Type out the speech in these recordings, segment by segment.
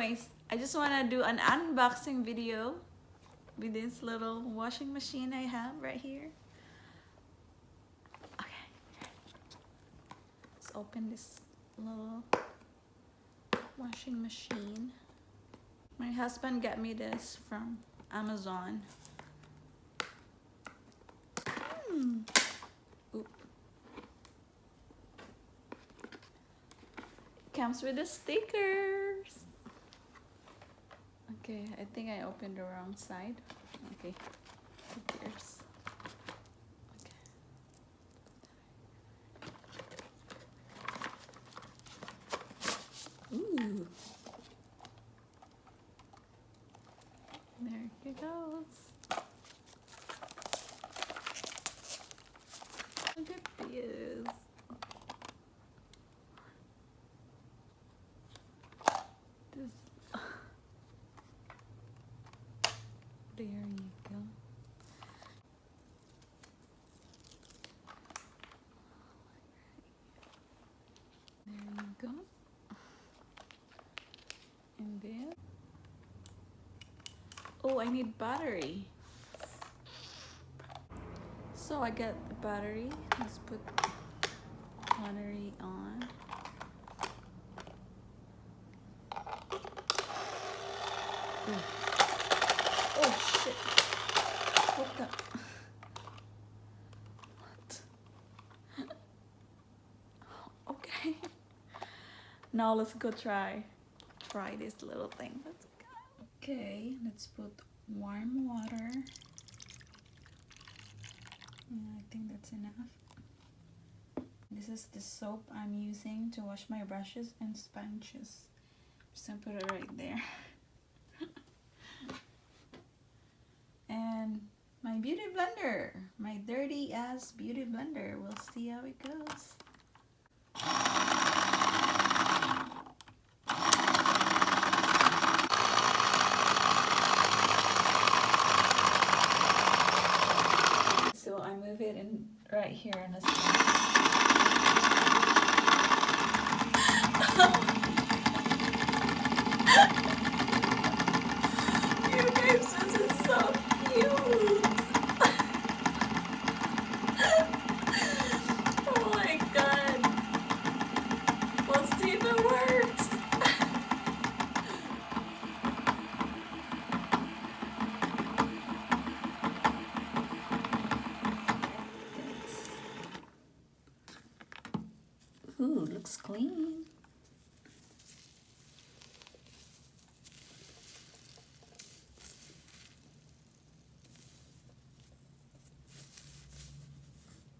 anyways, I just want to do an unboxing video with this little washing machine I have right here. Okay, let's open this little washing machine. My husband got me this from Amazon. Oop. Comes with the stickers. Okay, I think I opened the wrong side. Okay, stickers. Okay. Ooh. There it goes. Look at this. This. There you go. There you go. And then, oh, I need battery. So I got the battery. Let's put battery on. Ooh. Oh shit! What the? What? Okay. Now let's go try this little thing. Let's go. Okay, let's put warm water. I think that's enough. This is the soap I'm using to wash my brushes and sponges. Just gonna put it right there. And my beauty blender, my dirty ass beauty blender. We'll see how it goes. So I move it in right here in the You guys, this is so cute. Oh my god. Let's see if it works. Ooh, looks clean.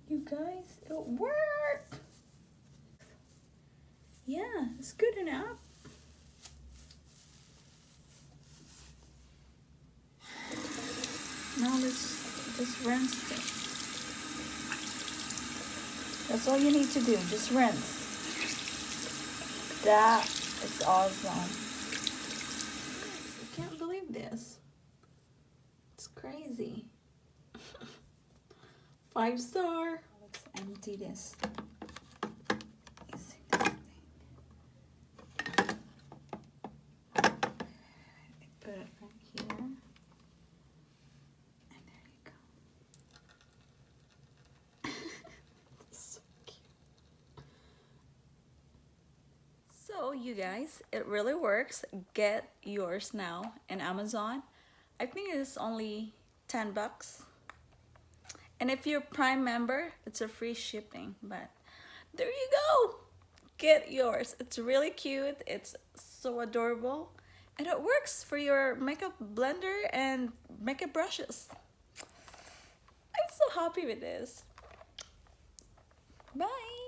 You guys, it worked. Yeah, it's good enough. Now let's just rinse it. That's all you need to do, just rinse. That is awesome. I can't believe this. It's crazy. 5-star. Let's empty this. Put it right here. And there you go. So cute. So you guys, it really works. Get yours now in Amazon. I think it's only 10 bucks. And if you're Prime member, it's a free shipping. But there you go. Get yours. It's really cute. It's so adorable. And it works for your makeup blender and makeup brushes. I'm so happy with this. Bye.